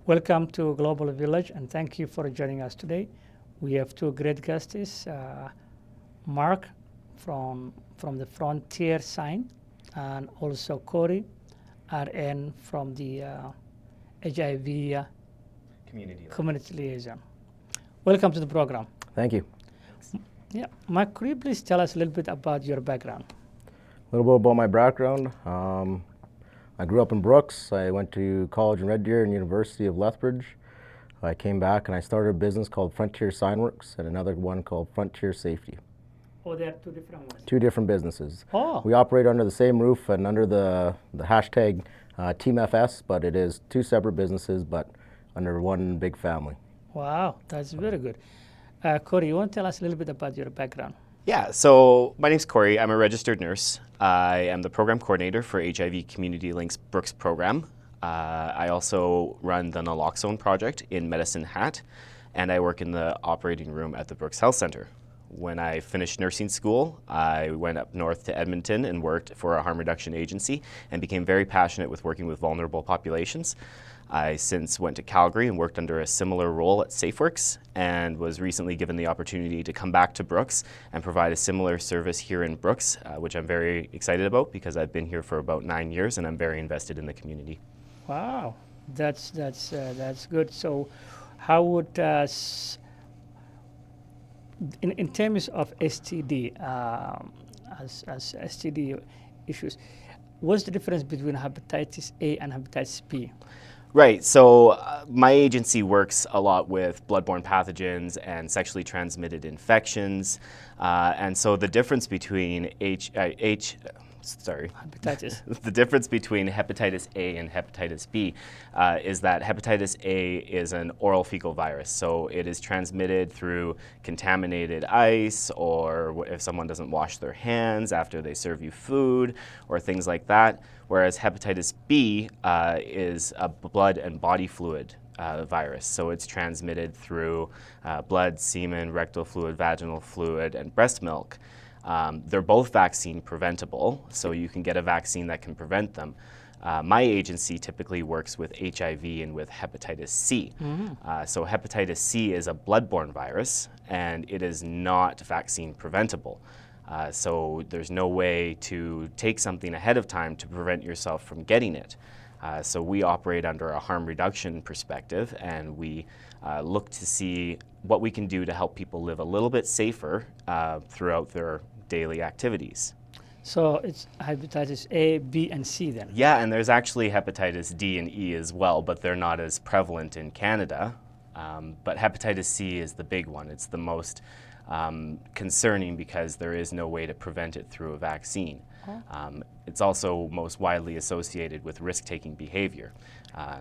Welcome to Global Village, and thank you for joining us today. We have two great guests, Mark from the Frontier Sign, and also Corey, RN from the HIV Community Liaison. Welcome to the program. Thank you. Yeah, Mark, could you please tell us a little bit about your background? A little bit about my background. I grew up in Brooks. I went to college in Red Deer and University of Lethbridge. I came back and I started a business called Frontier Signworks and another one called Frontier Safety. Oh, they are two different ones. Two different businesses. Oh. We operate under the same roof and under the hashtag Team FS, but it is two separate businesses, but under one big family. Wow, that's very good. Corey, you want to tell us a little bit about your background? Yeah, so my name's Corey. I'm a registered nurse. I am the program coordinator for HIV Community Links Brooks program. I also run the naloxone project in Medicine Hat, and I work in the operating room at the Brooks Health Center. When I finished nursing school, I went up north to Edmonton and worked for a harm reduction agency and became very passionate with working with vulnerable populations. I since went to Calgary and worked under a similar role at SafeWorks and was recently given the opportunity to come back to Brooks and provide a similar service here in Brooks, which I'm very excited about because I've been here for about 9 years and I'm very invested in the community. Wow, that's good. So, how would in terms of STD as STD issues, what's the difference between hepatitis A and hepatitis B? Right, so my agency works a lot with bloodborne pathogens and sexually transmitted infections, and so the difference between Hepatitis. the difference between hepatitis A and hepatitis B is that hepatitis A is an oral fecal virus, so it is transmitted through contaminated ice or if someone doesn't wash their hands after they serve you food or things like that, whereas hepatitis B is a blood and body fluid virus, so it's transmitted through blood, semen, rectal fluid, vaginal fluid, and breast milk. They're both vaccine preventable, so you can get a vaccine that can prevent them. My agency typically works with HIV and with hepatitis C. So hepatitis C is a bloodborne virus, and it is not vaccine preventable. So there's no way to take something ahead of time to prevent yourself from getting it. So we operate under a harm reduction perspective, and we look to see what we can do to help people live a little bit safer throughout their daily activities. So it's hepatitis A, B, and C then? Yeah, and there's actually hepatitis D and E as well, but they're not as prevalent in Canada. But hepatitis C is the big one. It's the most concerning because there is no way to prevent it through a vaccine. It's also most widely associated with risk-taking behavior.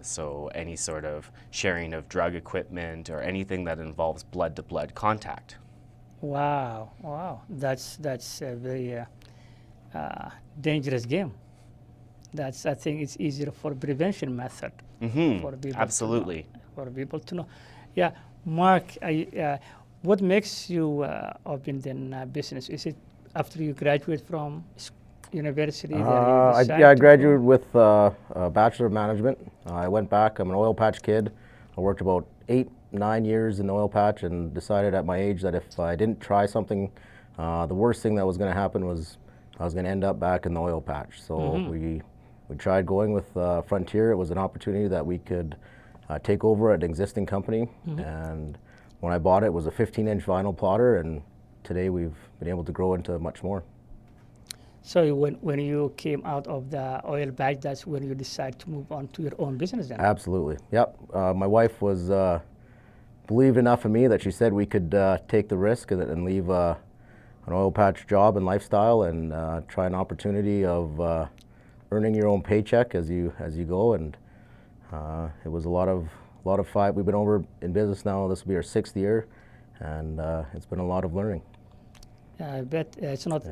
So any sort of sharing of drug equipment or anything that involves blood-to-blood contact. Wow, that's a very dangerous game. I think it's easier for prevention method for people. Absolutely. For people to know. Yeah, Mark, what makes you open the business? Is it after you graduate from university? I graduated with a Bachelor of Management. I went back. I'm an oil patch kid. I worked about 8-9 years in the oil patch and decided at my age that if I didn't try something, the worst thing that was going to happen was I was going to end up back in the oil patch. So we tried going with Frontier. It was an opportunity that we could take over an existing company. And when I bought it, it was a 15-inch vinyl plotter, and today we've been able to grow into much more. So when you came out of the oil patch, that's when you decided to move on to your own business then? Absolutely, yep. My wife was believed enough in me that she said we could take the risk and leave an oil patch job and lifestyle and try an opportunity of earning your own paycheck as you go. And it was a lot of fight. We've been over in business now. This will be our 6th year, and it's been a lot of learning. I bet it's not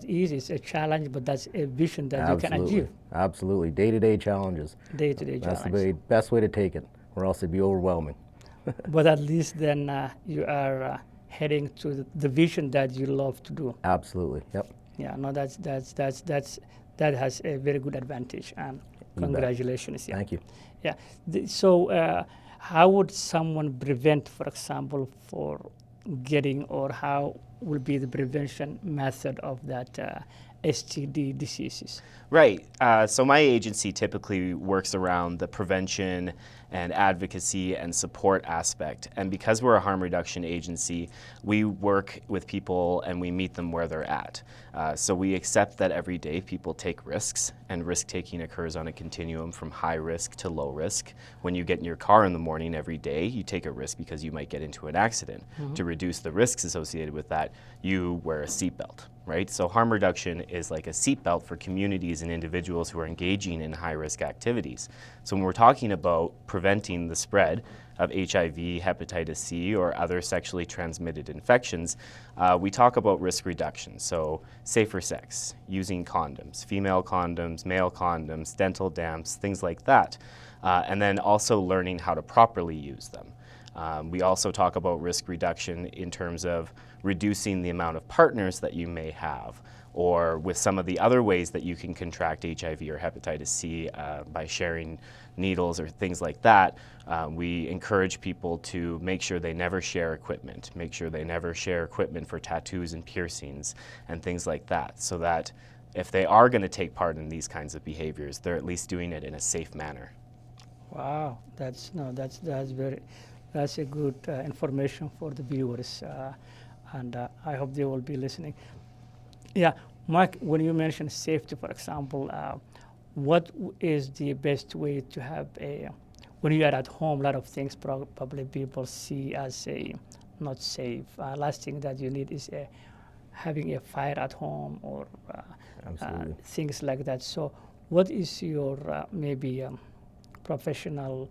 easy. It's a challenge, but that's a vision that you can achieve. Absolutely, day-to-day challenges. Day-to-day That's challenges. the best way to take it, or else it'd be overwhelming. But at least then you are heading to the vision that you love to do. Absolutely, yep. Yeah, no, that has a very good advantage. And bet. Congratulations. Yeah. Thank you. Yeah. So, how would someone prevent, for example, for getting, or how will be the prevention method of that STD diseases? Right. So my agency typically works around the prevention and advocacy and support aspect. And because we're a harm reduction agency, we work with people and we meet them where they're at. So we accept that every day people take risks, and risk taking occurs on a continuum from high risk to low risk. When you get in your car in the morning every day, you take a risk because you might get into an accident. To reduce the risks associated with that, you wear a seatbelt. Right? So harm reduction is like a seatbelt for communities and individuals who are engaging in high-risk activities. So when we're talking about preventing the spread of HIV, hepatitis C, or other sexually transmitted infections, we talk about risk reduction. So safer sex, using condoms, female condoms, male condoms, dental dams, things like that. And then also learning how to properly use them. We also talk about risk reduction in terms of reducing the amount of partners that you may have, or with some of the other ways that you can contract HIV or hepatitis C by sharing needles or things like that. We encourage people to make sure they never share equipment, make sure they never share equipment for tattoos and piercings and things like that, so that if they are going to take part in these kinds of behaviors, they're at least doing it in a safe manner. Wow, that's a good information for the viewers, and I hope they will be listening. Yeah, Mike, when you mentioned safety, for example, what is the best way to have when you are at home, a lot of things probably people see as not safe. Last thing that you need is having a fire at home, or things like that. So what is your maybe professional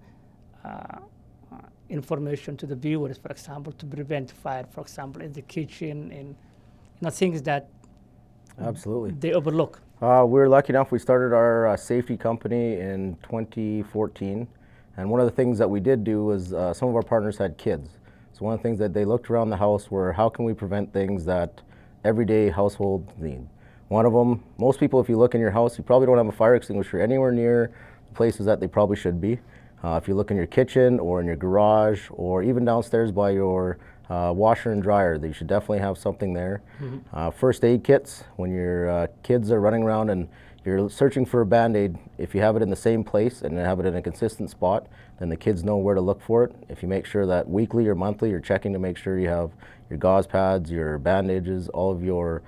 information to the viewers, for example, to prevent fire, for example, in the kitchen, in things that they overlook? We're lucky enough, we started our safety company in 2014, and one of the things that we did do was some of our partners had kids. So one of the things that they looked around the house were, how can we prevent things that everyday households need? One of them, most people, if you look in your house, you probably don't have a fire extinguisher anywhere near places that they probably should be. If you look in your kitchen or in your garage or even downstairs by your washer and dryer, you should definitely have something there. First aid kits, when your kids are running around and you're searching for a Band-Aid, if you have it in the same place and have it in a consistent spot, then the kids know where to look for it. If you make sure that weekly or monthly you're checking to make sure you have your gauze pads, your bandages, all of your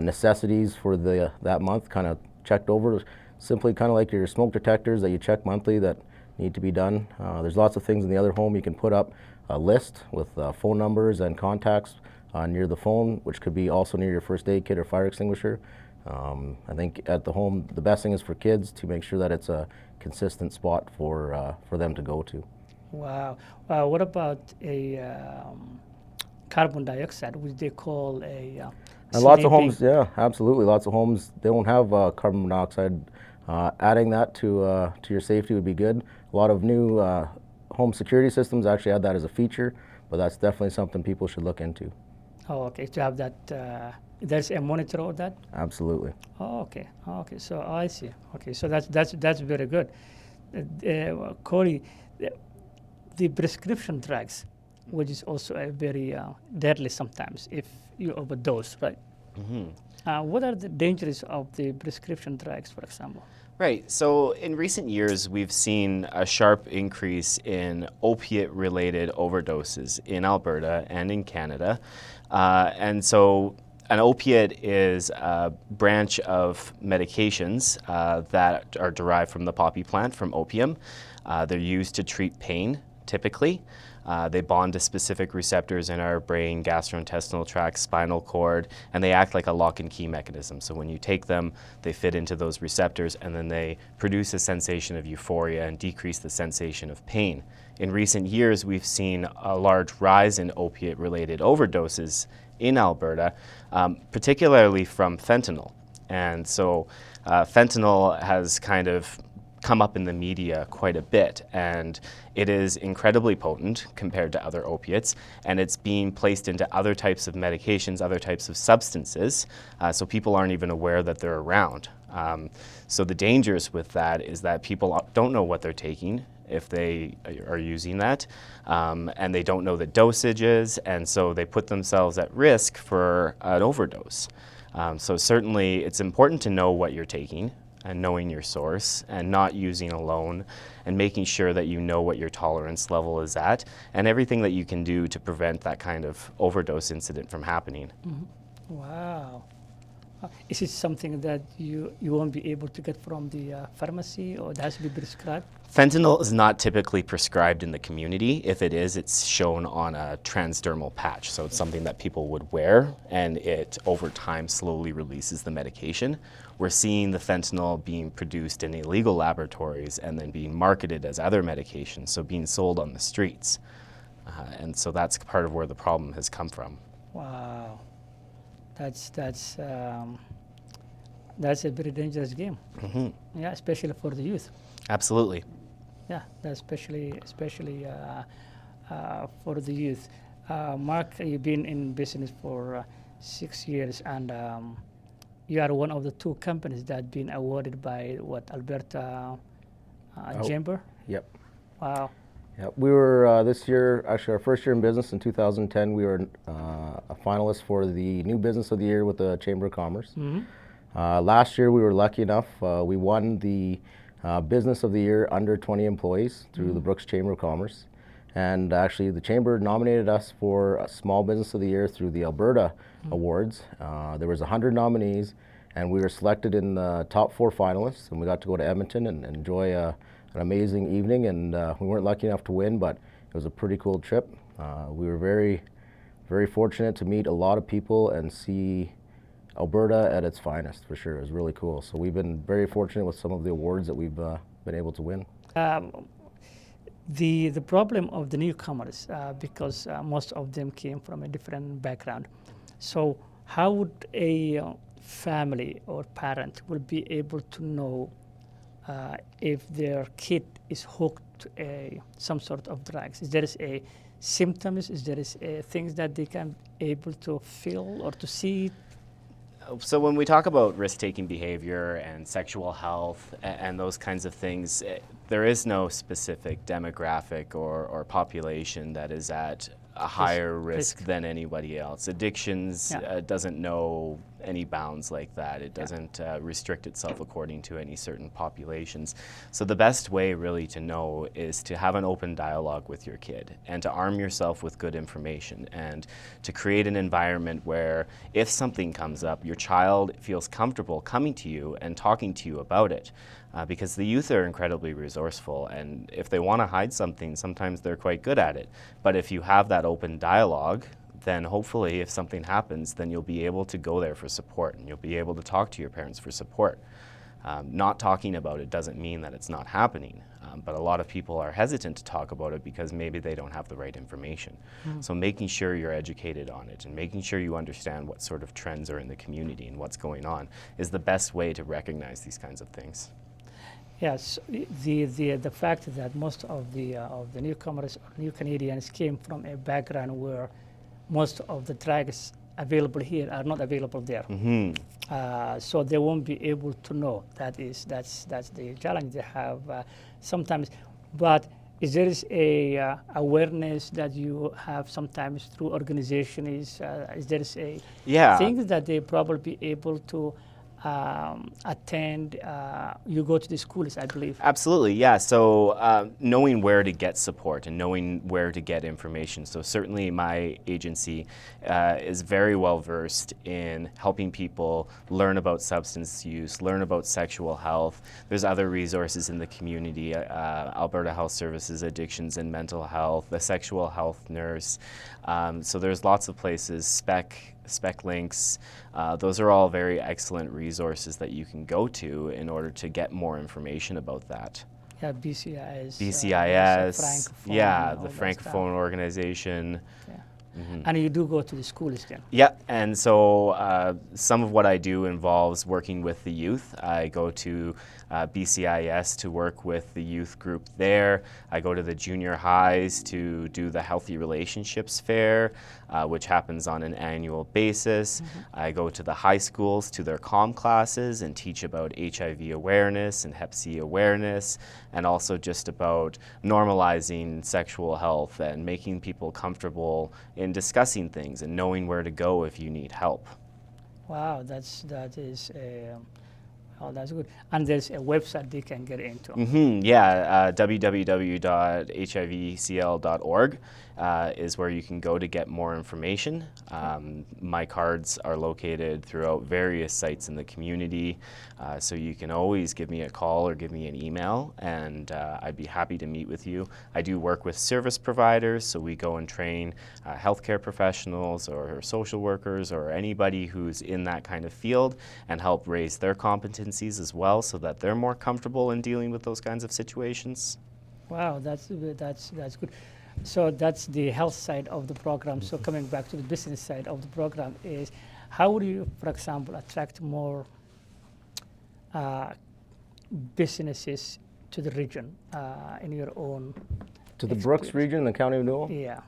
necessities for that month kind of checked over, simply kind of like your smoke detectors that you check monthly that need to be done. There's lots of things in the other home. You can put up a list with phone numbers and contacts near the phone, which could be also near your first aid kit or fire extinguisher. I think at the home, the best thing is for kids to make sure that it's a consistent spot for them to go to. Wow. What about a carbon dioxide, which they call a and lots of homes, yeah, absolutely. Lots of homes, they don't have carbon monoxide. Adding that to your safety would be good. A lot of new home security systems actually add that as a feature, but that's definitely something people should look into. Oh, okay. To have that, there's a monitor of that? Absolutely. Oh, okay. Okay. So I see. Okay. So that's very good. Corey, the prescription drugs, which is also a very deadly sometimes if you overdose, right? What are the dangers of the prescription drugs, for example? Right. So in recent years, we've seen a sharp increase in opiate-related overdoses in Alberta and in Canada. And so an opiate is a branch of medications that are derived from the poppy plant, from opium. They're used to treat pain, typically. They bond to specific receptors in our brain, gastrointestinal tract, spinal cord, and they act like a lock and key mechanism. So when you take them, they fit into those receptors, and then they produce a sensation of euphoria and decrease the sensation of pain. In recent years, we've seen a large rise in opiate-related overdoses in Alberta, particularly from fentanyl. And so fentanyl has kind of come up in the media quite a bit, and it is incredibly potent compared to other opiates, and it's being placed into other types of medications, other types of substances, so people aren't even aware that they're around. So the dangers with that is that people don't know what they're taking if they are using that, and they don't know the dosages, and so they put themselves at risk for an overdose. So certainly it's important to know what you're taking and knowing your source and not using alone, and making sure that you know what your tolerance level is at and everything that you can do to prevent that kind of overdose incident from happening. Wow. Is it something that you won't be able to get from the pharmacy, or it has to be prescribed? Fentanyl is not typically prescribed in the community. If it is, it's shown on a transdermal patch. So it's something that people would wear, and it over time slowly releases the medication. We're seeing the fentanyl being produced in illegal laboratories and then being marketed as other medications, so being sold on the streets. And so that's part of where the problem has come from. Wow. That's a very dangerous game. Yeah, especially for the youth. Absolutely. Yeah, that's especially for the youth. Mark, you've been in business for 6 years, and you are one of the 2 companies that have been awarded by Alberta Chamber. Yep. Wow. Yeah, we were this year, actually our first year in business in 2010, we were a finalist for the New Business of the Year with the Chamber of Commerce. Last year we were lucky enough, we won the Business of the Year under 20 employees through the Brooks Chamber of Commerce. And actually the Chamber nominated us for a Small Business of the Year through the Alberta Awards. There was 100 nominees, and we were selected in the top 4 finalists, and we got to go to Edmonton and enjoy an amazing evening, and we weren't lucky enough to win, but it was a pretty cool trip. We were very, very fortunate to meet a lot of people and see Alberta at its finest, for sure. It was really cool. So we've been very fortunate with some of the awards that we've been able to win. The problem of the newcomers, because most of them came from a different background. So how would a family or parent will be able to know if their kid is hooked to some sort of drugs? Is there a symptoms? Is there things that they can able to feel or to see? So when we talk about risk-taking behavior and sexual health and those kinds of things, there is no specific demographic or population that is at a higher risk than anybody else. Addictions doesn't know any bounds like that. It doesn't restrict itself according to any certain populations. So the best way really to know is to have an open dialogue with your kid and to arm yourself with good information and to create an environment where if something comes up, your child feels comfortable coming to you and talking to you about it. Because the youth are incredibly resourceful, and if they want to hide something, sometimes they're quite good at it. But if you have that open dialogue, then hopefully if something happens, then you'll be able to go there for support, and you'll be able to talk to your parents for support. Not talking about it doesn't mean that it's not happening, but a lot of people are hesitant to talk about it because maybe they don't have the right information. So making sure you're educated on it and making sure you understand what sort of trends are in the community and what's going on is the best way to recognize these kinds of things. Yes, the fact that most of the newcomers or new Canadians came from a background where most of the drugs available here are not available there, so they won't be able to know. That's the challenge they have sometimes. But is there a awareness that you have sometimes through organization? Is there a thing that they probably be able to attend? You go to the schools, I believe. Absolutely, yeah. So knowing where to get support and knowing where to get information. So certainly my agency is very well versed in helping people learn about substance use, learn about sexual health. There's other resources in the community, Alberta Health Services, Addictions and Mental Health, the Sexual Health Nurse. So there's lots of places, Spec Links. Those are all very excellent resources that you can go to in order to get more information about that. Yeah, BCIS. BCIS, Francophone, yeah, the Francophone organization. Yeah. And you do go to the schools then? Yeah, and so some of what I do involves working with the youth. I go to BCIS to work with the youth group there. I go to the junior highs to do the Healthy Relationships Fair, which happens on an annual basis. I go to the high schools to their comm classes and teach about HIV awareness and Hep C awareness, and also just about normalizing sexual health and making people comfortable in discussing things and knowing where to go if you need help. Wow, that is oh, that's good. And there's a website they can get into. Yeah, www.hivcl.org is where you can go to get more information. My cards are located throughout various sites in the community, so you can always give me a call or give me an email, and I'd be happy to meet with you. I do work with service providers, so we go and train healthcare professionals or social workers or anybody who's in that kind of field and help raise their competencies as well so that they're more comfortable in dealing with those kinds of situations. Wow, that's good. So that's the health side of the program. So coming back to the business side of the program is, how would you, for example, attract more businesses to the region in your own? To the Brooks experience? region in the County of Newell? Yeah.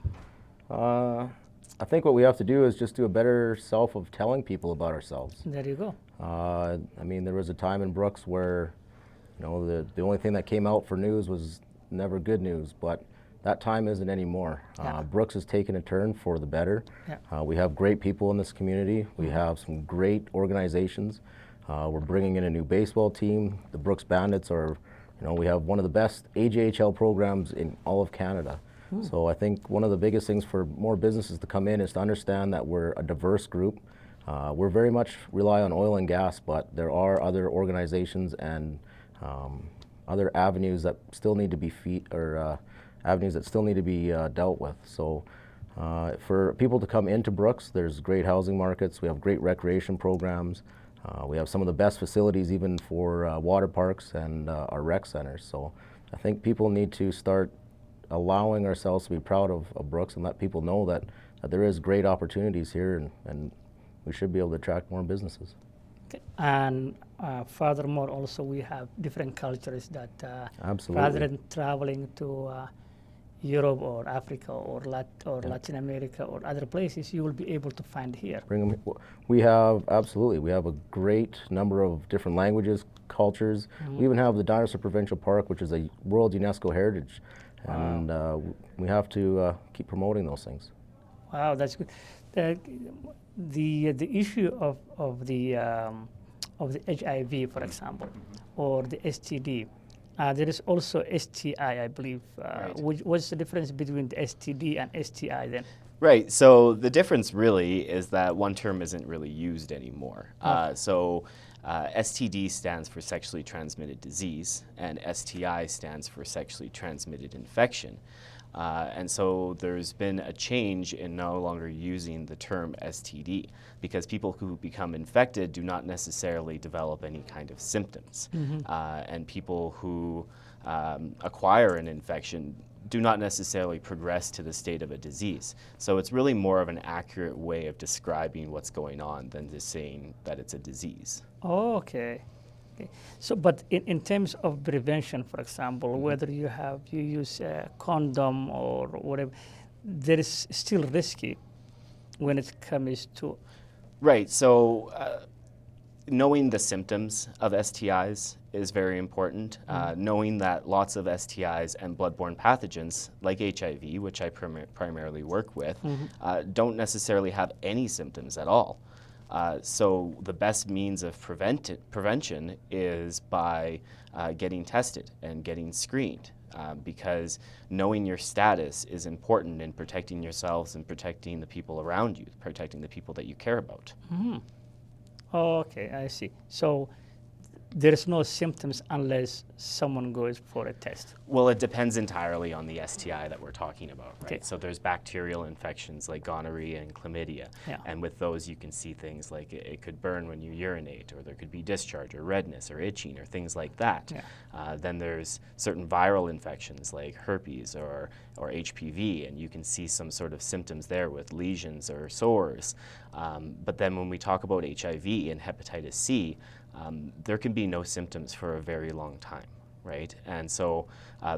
I think what we have to do is just do a better self of telling people about ourselves. There you go. I mean, there was a time in Brooks where, you know, the only thing that came out for news was never good news, but that time isn't anymore. Yeah. Brooks has taken a turn for the better. Yeah. We have great people in this community. We have some great organizations. We're bringing in a new baseball team. The Brooks Bandits are, you know, we have one of the best AJHL programs in all of Canada. So I think one of the biggest things for more businesses to come in is to understand that we're a diverse group. We're very much rely on oil and gas, but there are other organizations and other avenues that still need to be avenues that still need to be dealt with. So for people to come into Brooks, there's great housing markets. We have great recreation programs. We have some of the best facilities even for water parks and our rec centers. So I think people need to start allowing ourselves to be proud of Brooks and let people know that there is great opportunities here, and we should be able to attract more businesses. Okay. And furthermore, also we have different cultures that Absolutely. rather than traveling to Europe or Africa or Latin America or other places, you will be able to find here. Bring them. We have a great number of different languages, cultures. We even have the Dinosaur Provincial Park, which is a World UNESCO Heritage, and we have to keep promoting those things. Wow, that's good. The issue of the HIV, for example, or the STD. There is also STI, I believe. Right. What's the difference between the STD and STI then? Right, so the difference really is that one term isn't really used anymore. STD stands for sexually transmitted disease, and STI stands for sexually transmitted infection. And so there's been a change in no longer using the term STD, because people who become infected do not necessarily develop any kind of symptoms. And people who acquire an infection do not necessarily progress to the state of a disease. So it's really more of an accurate way of describing what's going on than just saying that it's a disease. Oh, okay. So, but in terms of prevention, for example, whether you use a condom or whatever, there is still risky when it comes to. Right. So knowing the symptoms of STIs is very important. Knowing that lots of STIs and bloodborne pathogens, like HIV, which I primarily work with, don't necessarily have any symptoms at all. So the best means of prevention is by getting tested and getting screened, because knowing your status is important in protecting yourselves and protecting the people around you, protecting the people that you care about. Okay, I see. So there's no symptoms unless someone goes for a test. Well, it depends entirely on the STI that we're talking about, right? Okay. So there's bacterial infections like gonorrhea and chlamydia. Yeah. And with those, you can see things like it could burn when you urinate, or there could be discharge or redness or itching or things like that. Yeah. Then there's certain viral infections like herpes or HPV, and you can see some sort of symptoms there with lesions or sores. But then when we talk about HIV and hepatitis C, there can be no symptoms for a very long time, right? And so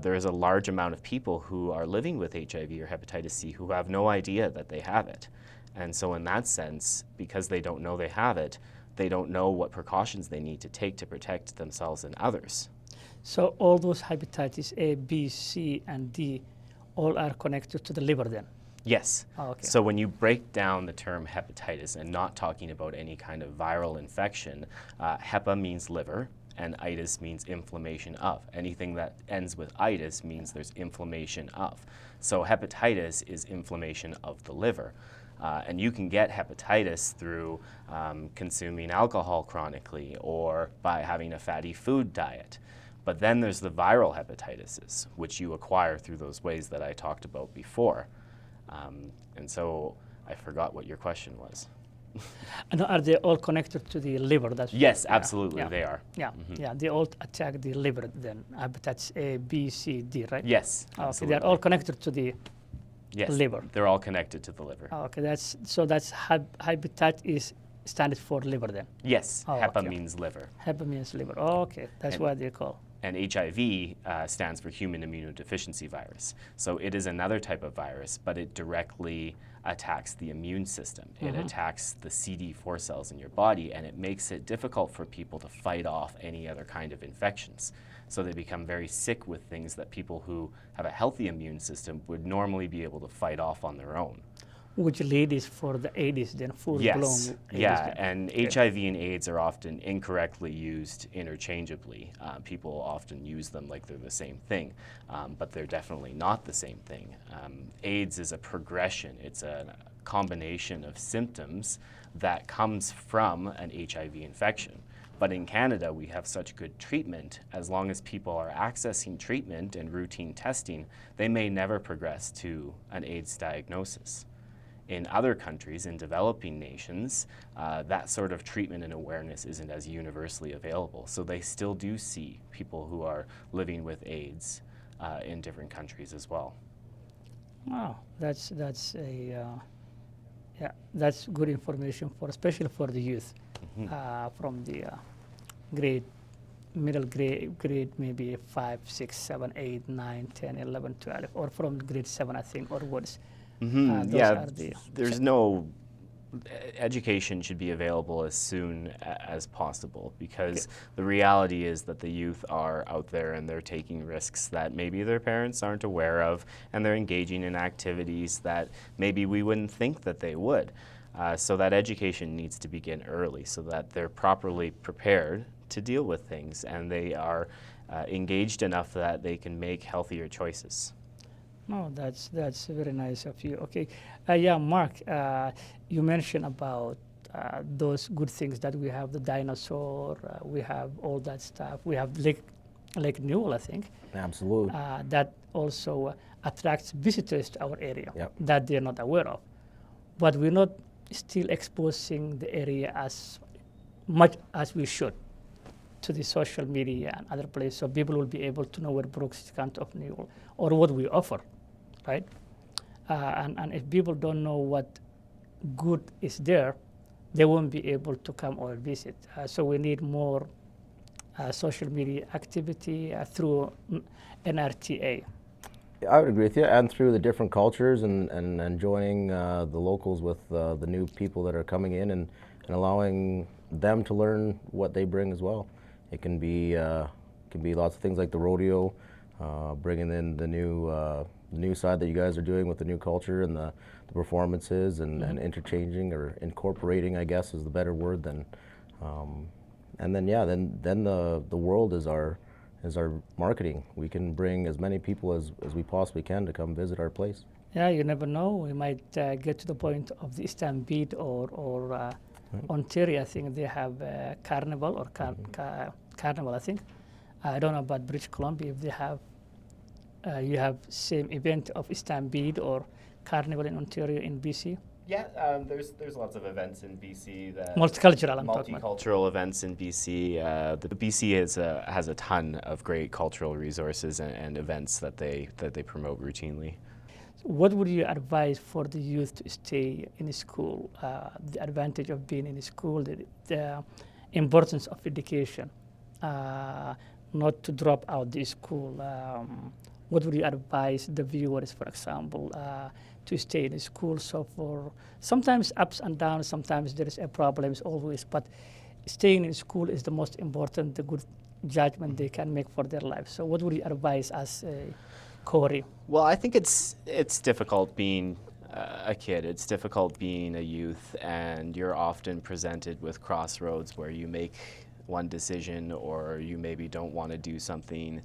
there is a large amount of people who are living with HIV or hepatitis C who have no idea that they have it. And so in that sense, because they don't know they have it, they don't know what precautions they need to take to protect themselves and others. So all those hepatitis A, B, C, and D all are connected to the liver then? Yes. Oh, okay. So when you break down the term hepatitis and not talking about any kind of viral infection, hepa means liver and itis means inflammation of. Anything that ends with itis means there's inflammation of. So hepatitis is inflammation of the liver. And you can get hepatitis through consuming alcohol chronically or by having a fatty food diet. But then there's the viral hepatitis, which you acquire through those ways that I talked about before. And so I forgot what your question was. And are they all connected to the liver? That's Yes, yeah, absolutely, yeah. they are. Yeah, yeah, they all attack the liver then. Hepatitis A, B, C, D, right? Yes, Okay, absolutely. they're all connected to the yes, liver. They're all connected to the liver. Okay, that's hepatitis stands for liver then. Yes, Oh, HEPA okay. means liver. Hepa means liver. Oh, okay, that's And- what they call. And HIV stands for human immunodeficiency virus. So it is another type of virus, but it directly attacks the immune system. It attacks the CD4 cells in your body, and it makes it difficult for people to fight off any other kind of infections. So they become very sick with things that people who have a healthy immune system would normally be able to fight off on their own. Which lead is for the AIDS then, full-blown Yes, AIDS. yeah, then. and Okay. HIV and AIDS are often incorrectly used interchangeably. People often use them like they're the same thing, but they're definitely not the same thing. AIDS is a progression. It's a combination of symptoms that comes from an HIV infection. But in Canada, we have such good treatment. As long as people are accessing treatment and routine testing, they may never progress to an AIDS diagnosis. In other countries, in developing nations, that sort of treatment and awareness isn't as universally available. So they still do see people who are living with AIDS in different countries as well. Wow, that's that's good information for especially for the youth from the middle grade maybe 5, 6, 7, 8, 9, 10, 11, 12, or from grade 7 I think onwards. Those Yeah, are the there's no education should be available as soon as possible, because the reality is that the youth are out there and they're taking risks that maybe their parents aren't aware of, and they're engaging in activities that maybe we wouldn't think that they would. So that education needs to begin early so that they're properly prepared to deal with things and they are engaged enough that they can make healthier choices. No, that's very nice of you. Okay, yeah, Mark, you mentioned about those good things that we have the dinosaur, we have all that stuff. We have Lake Newell, I think, Absolutely. that also attracts visitors to our area Yep. that they're not aware of. But we're not still exposing the area as much as we should to the social media and other places, so people will be able to know where Brooks is County of Newell or what we offer, right? And if people don't know what good is there, they won't be able to come or visit. So we need more social media activity through NRTA. I would agree with you, and through the different cultures and joining the locals with the new people that are coming in and allowing them to learn what they bring as well. It can be lots of things like the rodeo, bringing in the new side that you guys are doing with the new culture and the performances and interchanging or incorporating, I guess is the better word. Then the world is our marketing. We can bring as many people as we possibly can to come visit our place. Yeah, you never know. We might get to the point of the Stampede or Ontario. I think they have carnival or carnival, I think. I don't know about British Columbia if they have, you have same event of Stampede or carnival in Ontario in BC. Yeah, there's lots of events in BC. That Multicultural, I'm talking about. multicultural events in BC. The BC has a ton of great cultural resources and events that they promote routinely. What would you advise for the youth to stay in school? The advantage of being in school, the importance of education, not to drop out the school. What would you advise the viewers, for example, to stay in school? So for sometimes ups and downs, sometimes there is a problems always, but staying in school is the most important, the good judgment they can make for their life. So what would you advise as Corey? Well, I think it's difficult being a kid. It's difficult being a youth, and you're often presented with crossroads where you make one decision, or you maybe don't want to do something,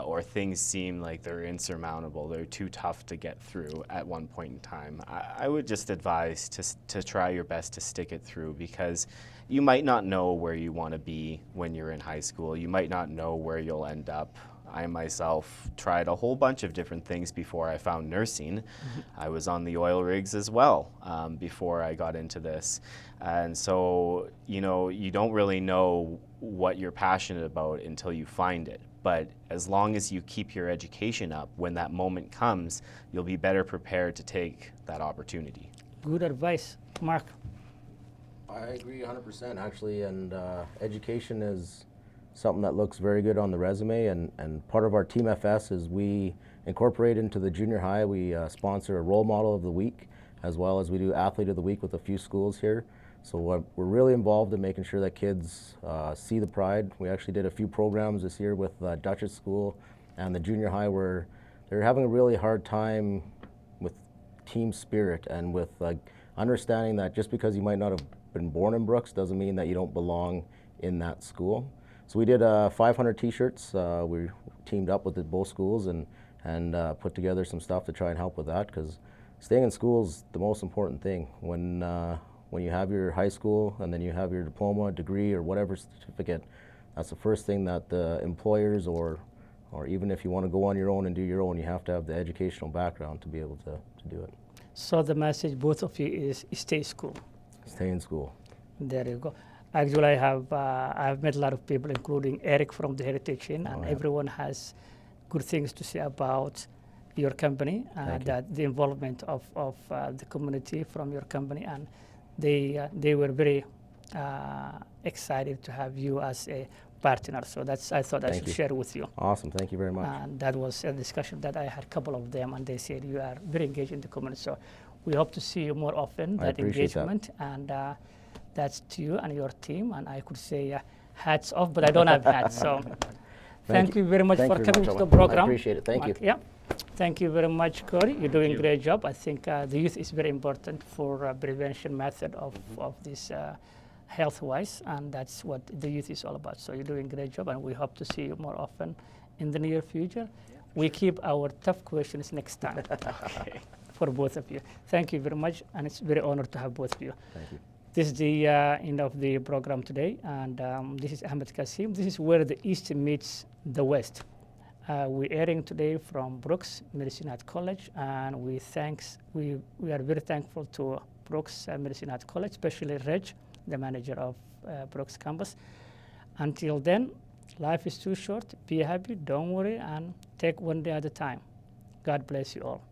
or things seem like they're insurmountable. They're too tough to get through at one point in time. I would just advise to try your best to stick it through, because you might not know where you want to be when you're in high school. You might not know where you'll end up. I myself tried a whole bunch of different things before I found nursing. I was on the oil rigs as well before I got into this. And so, you know, you don't really know what you're passionate about until you find it. But as long as you keep your education up, when that moment comes, you'll be better prepared to take that opportunity. Good advice. Mark? I agree 100% actually, and education is something that looks very good on the resume, and part of our Team FS is we incorporate into the junior high. We sponsor a role model of the week, as well as we do athlete of the week with a few schools here. So we're really involved in making sure that kids see the pride. We actually did a few programs this year with Dutchess School and the junior high, where they're having a really hard time with team spirit and with understanding that just because you might not have been born in Brooks doesn't mean that you don't belong in that school. So we did 500 T-shirts. We teamed up with both schools and put together some stuff to try and help with that, because staying in school is the most important thing. When you have your high school and then you have your diploma, degree, or whatever certificate, that's the first thing that the employers, or even if you want to go on your own and do your own, you have to have the educational background to be able to do it. So the message, both of you, is stay school. Stay in school. There you go. Actually, I have met a lot of people, including Eric from the Heritage Inn, and everyone has good things to say about your company, that the involvement of the community from your company, and they were very excited to have you as a partner. So I thought I should share with you. Awesome, thank you very much. And that was a discussion that I had a couple of them, and they said you are very engaged in the community. So we hope to see you more often, that engagement, and that's to you and your team. And I could say hats off, but I don't have hats. So thank you very much for coming to the program. I appreciate it. Thank you. Yeah. Thank you very much, Corey. You're doing a great job. I think the youth is very important for prevention method of this health-wise, and that's what the youth is all about. So you're doing a great job, and we hope to see you more often in the near future. We keep our tough questions next time. Okay. For both of you. Thank you very much, and it's very honored to have both of you. Thank you. This is the end of the program today, and this is Ahmed Kasim. This is where the East meets the West. We're airing today from Brooks Medicine Hat College, and we are very thankful to Brooks Medicine Hat College, especially Reg, the manager of Brooks campus. Until then, life is too short. Be happy, don't worry, and take one day at a time. God bless you all.